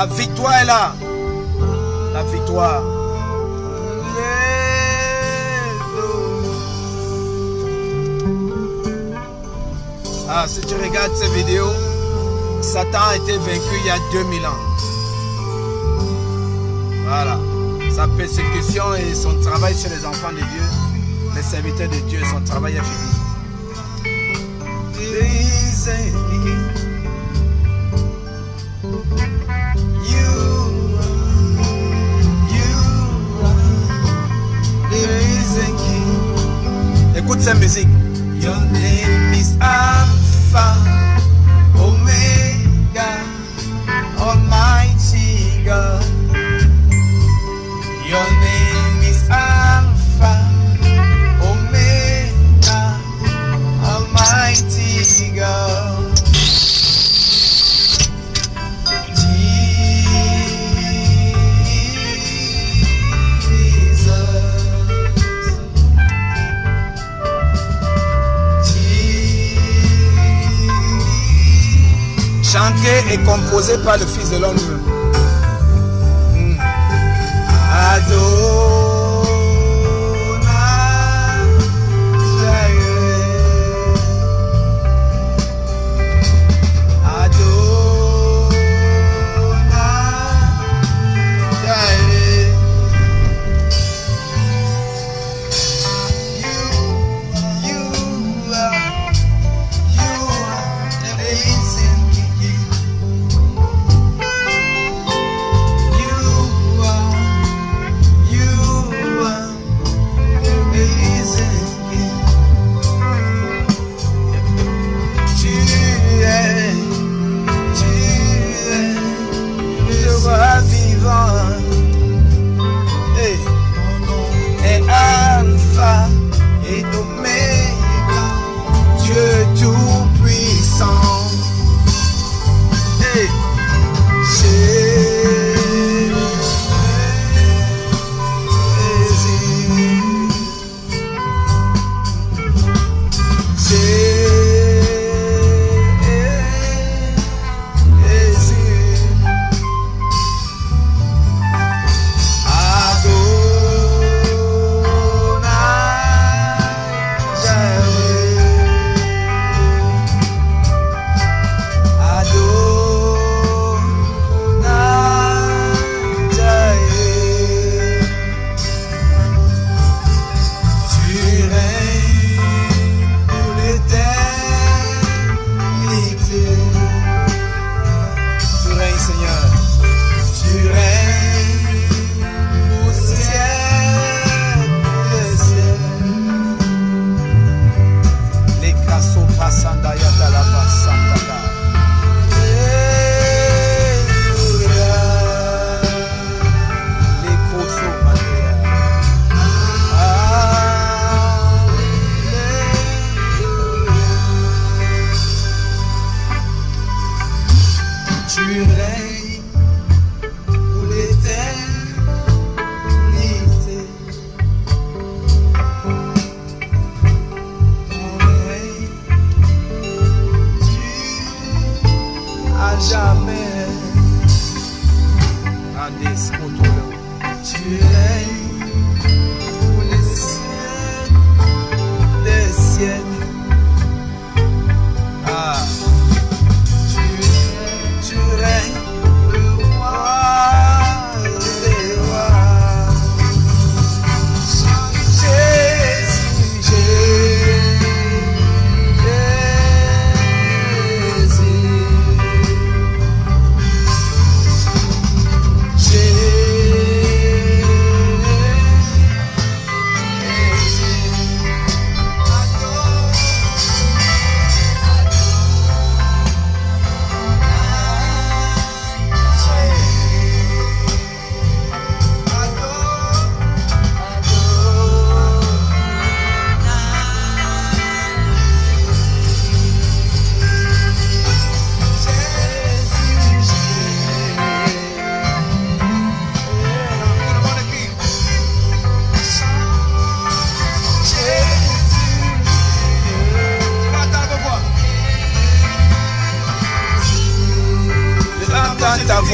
La victoire est là. La victoire. Ah, si tu regardes ces vidéos, Satan a été vaincu il y a 2000 ans. Voilà. Sa persécution et son travail sur les enfants de Dieu, les serviteurs de Dieu, son travail est fini. Écoute cette musique. Your name is Alpha, Omega, Almighty God. Your name is Alpha, Omega, Almighty God. Chanté et composé par le Fils de l'homme.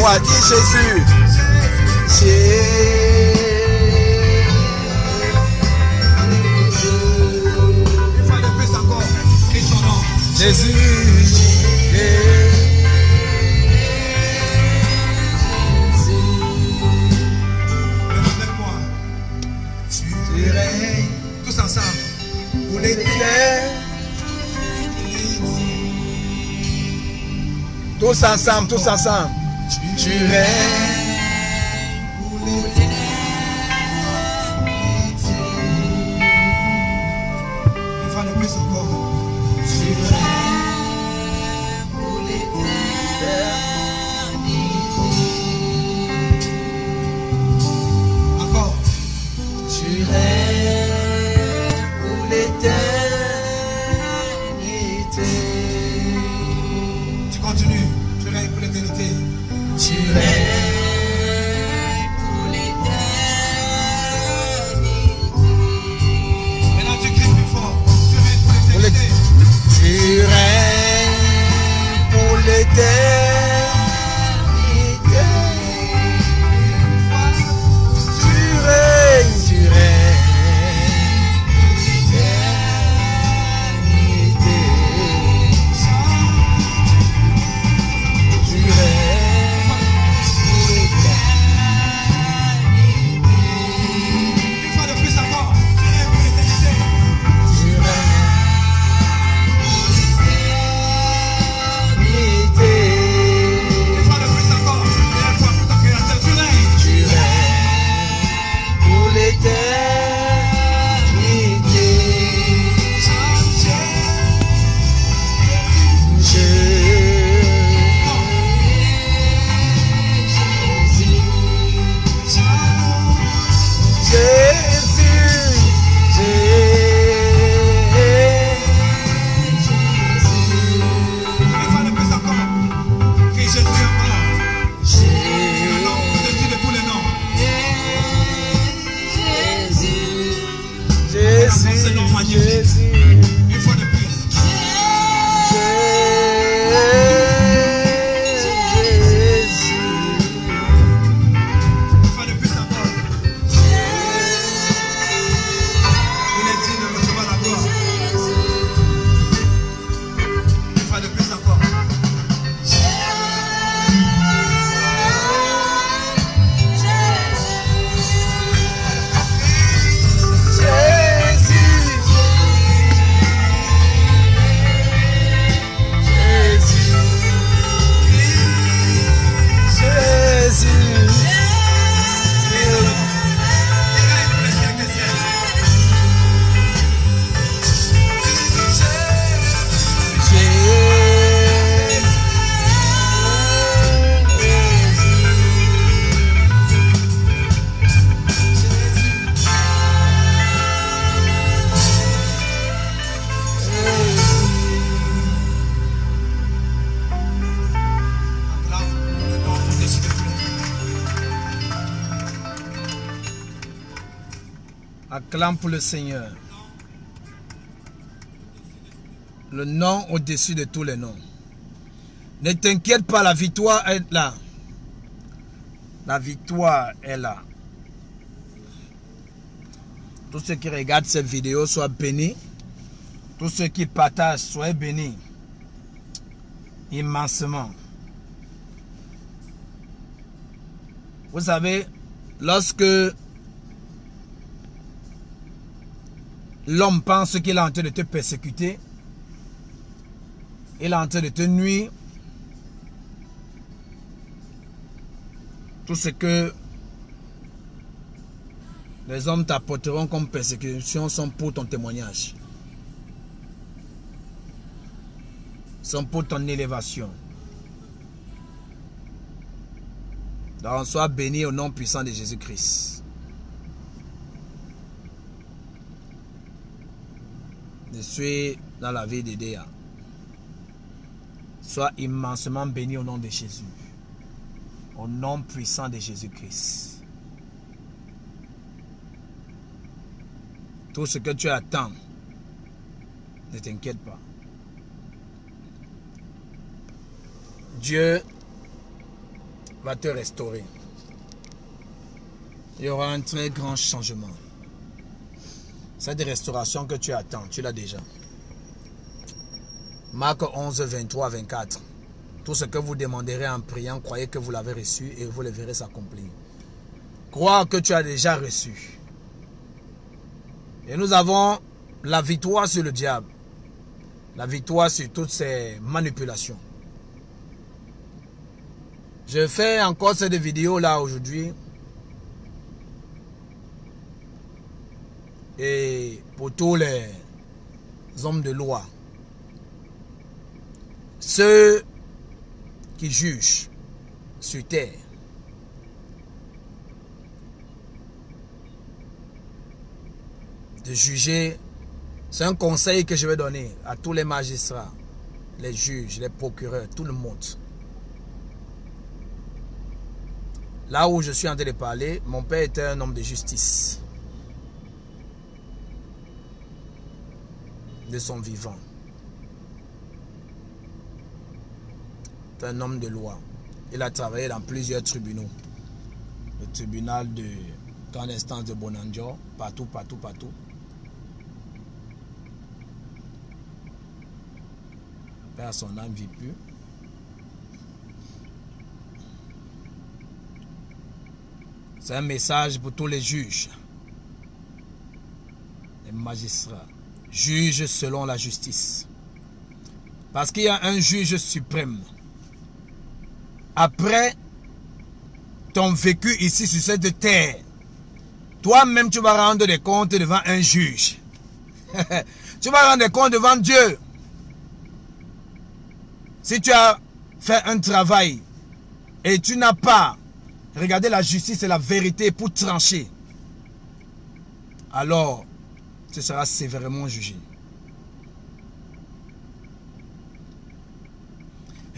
voix, dis Jésus. Une fois de plus encore, crie son nom. Jésus. Avec moi. Tu règnes. Tous ensemble. Pour l'éternité. Tous ensemble, tous ensemble. Tu règnes. Une fois de plus encore. Tu règnes pour l'éternité. Encore. Tu règnes pour l'éternité. Tu continues. Tu règnes pour l'éternité. Tu règnes. Maintenant tu cries plus fort. Tu règnes pour l'éternité. Tu règnes pour l'éternité. Tu règnes, tu règnes. Tu règnes. Une fois de plus encore. Tu règnes pour l'éternité. Tu règnes. Une fois de plus encore. Une fois pour ton créateur. Tu règnes. Tu règnes pour l'éternité. Une fois de plus encore. Crie Jésus encore. Le nom au-dessus de tous les noms. Jésus. Une fois de plus. Une fois de plus encore. Il est digne de recevoir la gloire. Une fois de plus encore. Il règne pour les siècles des siècles. Acclame le nom au-dessus de tous les noms. Acclame pour le Seigneur. Le nom au-dessus de tous les noms. Ne t'inquiète pas, la victoire est là. La victoire est là. Tous ceux qui regardent cette vidéo soient bénis. Tous ceux qui partagent soient bénis. Immensement. Vous savez, lorsque l'homme pense qu'il est en train de te persécuter, il est en train de te nuire, tout ce que les hommes t'apporteront comme persécution sont pour ton témoignage. Sont pour ton élévation. Donc, sois béni au nom puissant de Jésus-Christ. Je suis dans la vie d'Edea. Sois immensement béni au nom de Jésus. Au nom puissant de Jésus-Christ. Tout ce que tu attends, ne t'inquiète pas. Dieu va te restaurer. Il y aura un très grand changement. Cette restauration que tu attends, tu l'as déjà. Marc 11, 23, 24. Tout ce que vous demanderez en priant, croyez que vous l'avez reçu et vous le verrez s'accomplir. Crois que tu as déjà reçu. Et nous avons la victoire sur le diable. La victoire sur toutes ces manipulations. Je fais encore cette vidéo là aujourd'hui. Et pour tous les hommes de loi. Ceux qui jugent sur terre. De juger, c'est un conseil que je vais donner à tous les magistrats, les juges, les procureurs, tout le monde. Là où je suis en train de parler, mon père était un homme de justice. De son vivant. C'est un homme de loi. Il a travaillé dans plusieurs tribunaux. Le tribunal de grande instance de Bonanjo, partout. Père, son âme ne vit plus. C'est un message pour tous les juges, les magistrats. Juge selon la justice. Parce qu'il y a un juge suprême. Après ton vécu ici sur cette terre, toi-même tu vas rendre des comptes devant un juge. Tu vas rendre des comptes devant Dieu. Si tu as fait un travail et tu n'as pas regardé la justice et la vérité pour trancher, alors tu seras sévèrement jugé.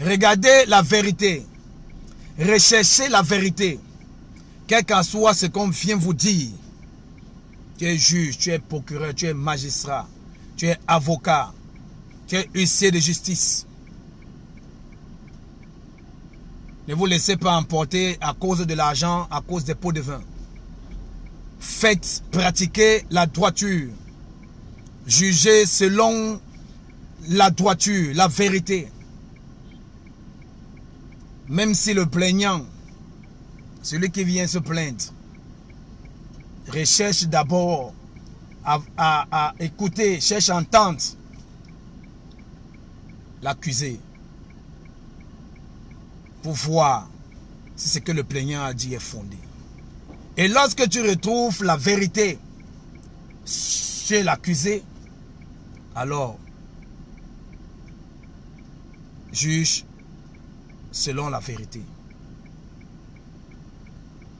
Regardez la vérité. Recherchez la vérité. Quel qu'en soit ce qu'on vient vous dire. Tu es juge, tu es procureur, tu es magistrat, tu es avocat, tu es huissier de justice. Ne vous laissez pas emporter à cause de l'argent, à cause des pots de vin. Faites pratiquer la droiture. Jugez selon la droiture, la vérité. Même si le plaignant, celui qui vient se plaindre, recherche d'abord à écouter, cherche à entendre l'accusé pour voir si ce que le plaignant a dit est fondé. Et lorsque tu retrouves la vérité chez l'accusé, alors juge selon la vérité.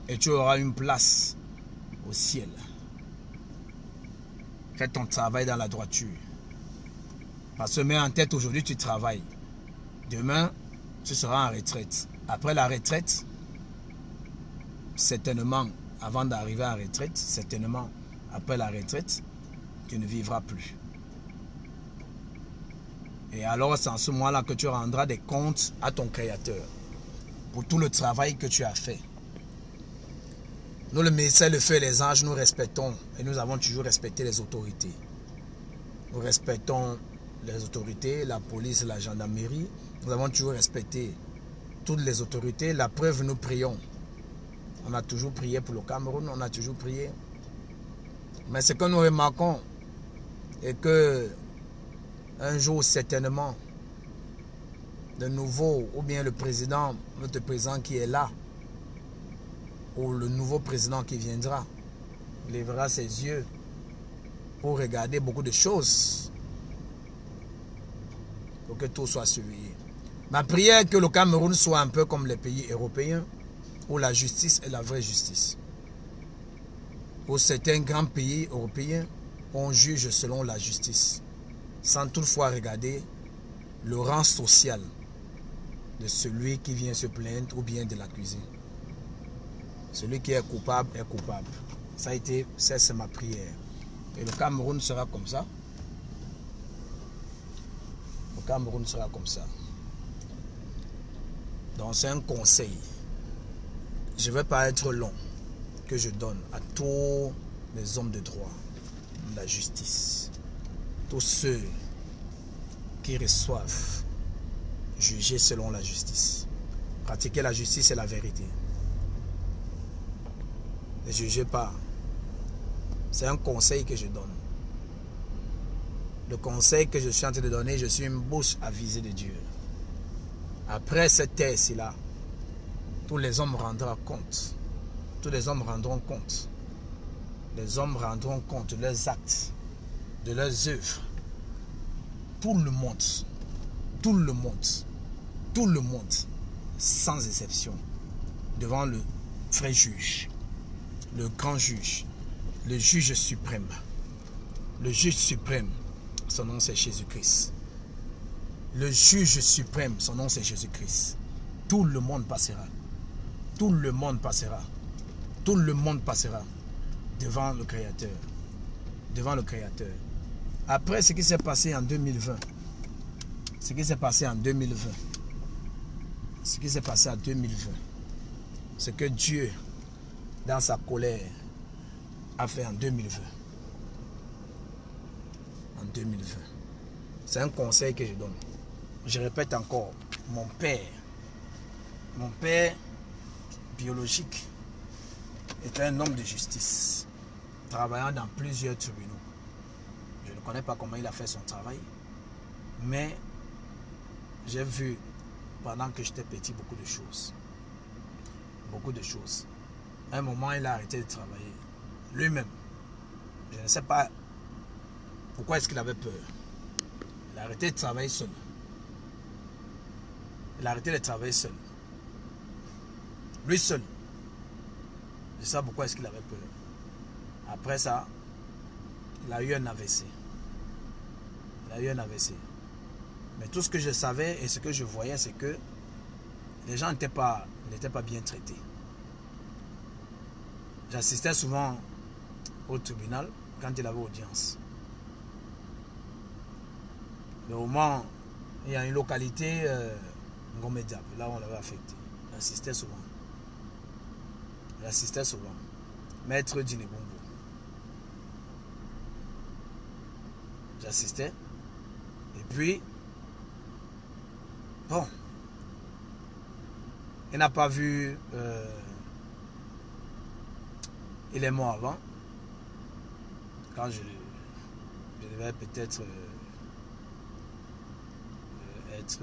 Et tu auras une place au ciel. Fais ton travail dans la droiture. Parce que mets en tête, aujourd'hui tu travailles. Demain, tu seras en retraite. Après la retraite, certainement, avant d'arriver en retraite, certainement, après la retraite, tu ne vivras plus. Et alors, c'est en ce moment-là que tu rendras des comptes à ton Créateur pour tout le travail que tu as fait. Nous, le ministère, le feu et les anges, nous respectons et nous avons toujours respecté les autorités. Nous respectons les autorités, la police, la gendarmerie. Nous avons toujours respecté toutes les autorités. La preuve, nous prions. On a toujours prié pour le Cameroun, on a toujours prié. Mais ce que nous remarquons est que un jour, certainement, de nouveau, ou bien le président, notre président qui est là, ou le nouveau président qui viendra, lèvera ses yeux pour regarder beaucoup de choses, pour que tout soit surveillé. Ma prière est que le Cameroun soit un peu comme les pays européens, où la justice est la vraie justice. Où certains grands pays européens, on juge selon la justice, sans toutefois regarder le rang social de celui qui vient se plaindre ou bien de l'accusé. Celui qui est coupable est coupable. Ça a été, c'est ma prière. Et le Cameroun sera comme ça. Le Cameroun sera comme ça. Donc c'est un conseil. je ne vais pas être long, que je donne à tous les hommes de droit, de la justice, tous ceux qui reçoivent juger selon la justice. Pratiquer la justice et la vérité. Ne jugez pas. C'est un conseil que je donne. Le conseil que je suis en train de donner, je suis une bouche avisée de Dieu. Après cette terre-ci-là, tous les hommes rendront compte. Tous les hommes rendront compte. Les hommes rendront compte de leurs actes, de leurs œuvres. Tout le monde, tout le monde, tout le monde, sans exception, devant le vrai juge, le grand juge, le juge suprême. Le juge suprême, son nom c'est Jésus-Christ. Le juge suprême, son nom c'est Jésus-Christ. Tout le monde passera. Tout le monde passera. Tout le monde passera devant le Créateur. Devant le Créateur. Après ce qui s'est passé en 2020, ce qui s'est passé en 2020, ce qui s'est passé en 2020, ce que Dieu, dans sa colère, a fait en 2020. En 2020. C'est un conseil que je donne. Je répète encore, mon père biologique était un homme de justice, travaillant dans plusieurs tribunaux. Je ne connais pas comment il a fait son travail, mais j'ai vu pendant que j'étais petit beaucoup de choses. Beaucoup de choses. À un moment, il a arrêté de travailler. Lui-même, je ne sais pas pourquoi est-ce qu'il avait peur. Il a arrêté de travailler seul. Il a arrêté de travailler seul. Lui seul. Je sais pourquoi est-ce qu'il avait peur. Après ça, il a eu un AVC. Il a eu un AVC. Mais tout ce que je savais et ce que je voyais, c'est que les gens n'étaient pas bien traités. J'assistais souvent au tribunal quand il avait audience. Le moment, il y a une localité, Ngomediap, là où on l'avait affecté. J'assistais souvent. J'assistais souvent. Maître Dinebumbu. J'assistais. Et puis, bon, il n'a pas vu, il est mort avant, quand je devais peut-être être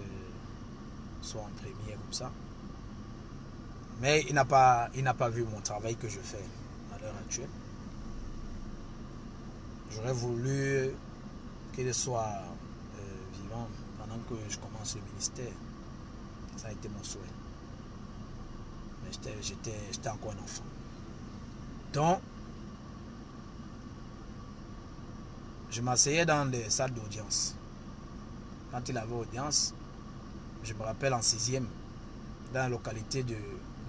soit en premier comme ça. Mais il n'a pas vu mon travail que je fais à l'heure actuelle. J'aurais voulu qu'il soit vivant pendant que je commence le ministère. Ça a été mon souhait. Mais j'étais encore un enfant. Donc, je m'asseyais dans des salles d'audience. Quand il avait audience, je me rappelle en 6e, dans la localité de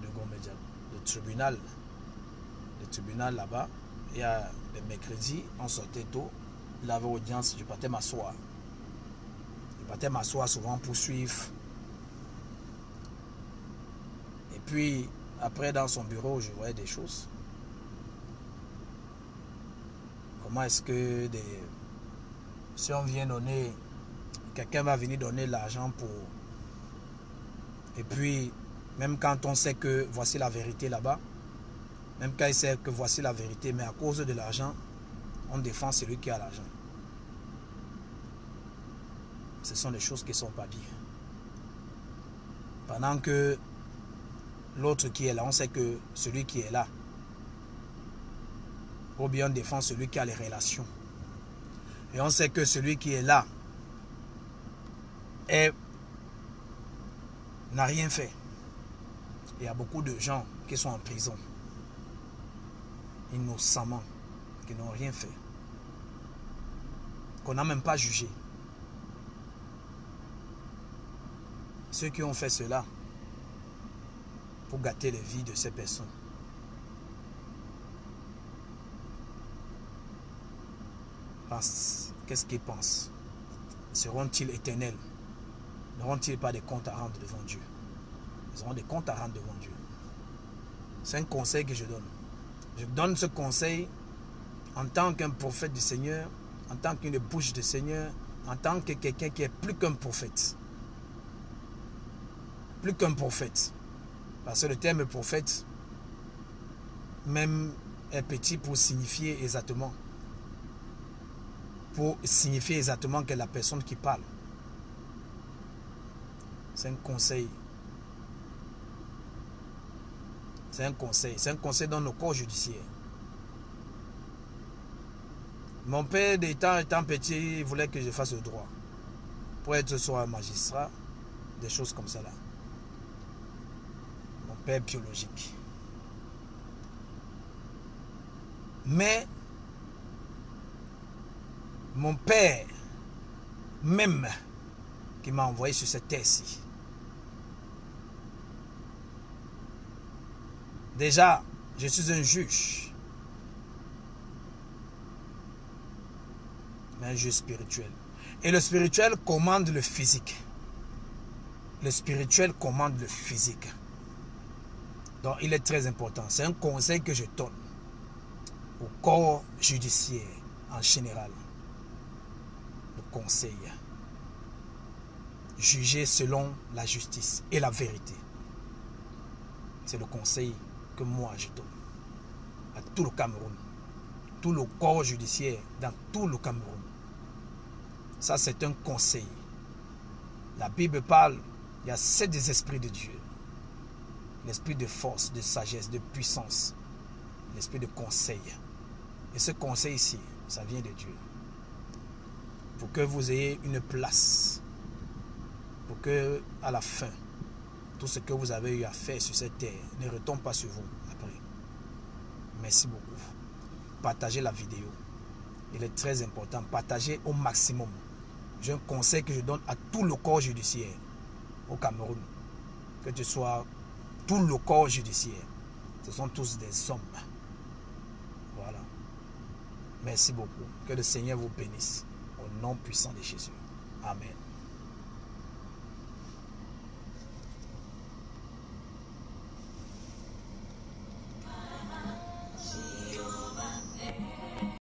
Ngomediap, le tribunal là-bas, il y a le mercredi, on sortait tôt, il avait audience, je partais m'asseoir. Je partais m'asseoir souvent pour suivre. Et puis, après, dans son bureau, je voyais des choses. Comment est-ce que si on vient donner, quelqu'un va venir donner l'argent pour... Et puis, même quand on sait que voici la vérité là-bas, même quand il sait que voici la vérité, mais à cause de l'argent, on défend celui qui a l'argent. Ce sont des choses qui ne sont pas bien. Pendant que l'autre qui est là, on sait que celui qui est là, ou bien on défend celui qui a les relations. Et on sait que celui qui est là n'a rien fait. Il y a beaucoup de gens qui sont en prison, innocemment, qui n'ont rien fait, qu'on n'a même pas jugé. Ceux qui ont fait cela pour gâter les vies de ces personnes. Qu'est-ce qu'ils pensent? Seront-ils éternels? N'auront-ils pas des comptes à rendre devant Dieu? Ils auront des comptes à rendre devant Dieu. C'est un conseil que je donne. Je donne ce conseil en tant qu'un prophète du Seigneur, en tant qu'une bouche du Seigneur, en tant que quelqu'un qui est plus qu'un prophète. Plus qu'un prophète. Parce que le terme prophète, même est petit pour signifier exactement. Pour signifier exactement que la personne qui parle. C'est un conseil. C'est un conseil. C'est un conseil dans nos corps judiciaires. Mon père, étant petit, il voulait que je fasse le droit. Pour être soit un magistrat, des choses comme ça là. Mon père biologique. Mais, mon père, même, qui m'a envoyé sur cette terre-ci. Déjà, je suis un juge. Mais un juge spirituel. Et le spirituel commande le physique. Le spirituel commande le physique. Donc, il est très important. C'est un conseil que je donne au corps judiciaire en général. Le conseil. Juger selon la justice et la vérité. C'est le conseil que moi je donne à tout le Cameroun. Tout le corps judiciaire dans tout le Cameroun. Ça, c'est un conseil. La Bible parle, il y a 7 des esprits de Dieu. L'esprit de force, de sagesse, de puissance. L'esprit de conseil. Et ce conseil ici, ça vient de Dieu. Pour que vous ayez une place. Pour que, à la fin, tout ce que vous avez eu à faire sur cette terre ne retombe pas sur vous après. Merci beaucoup. Partagez la vidéo. Il est très important. Partagez au maximum. J'ai un conseil que je donne à tout le corps judiciaire au Cameroun. Que tu sois tout le corps judiciaire. Ce sont tous des hommes. Voilà. Merci beaucoup. Que le Seigneur vous bénisse. Au nom puissant de Jésus. Amen.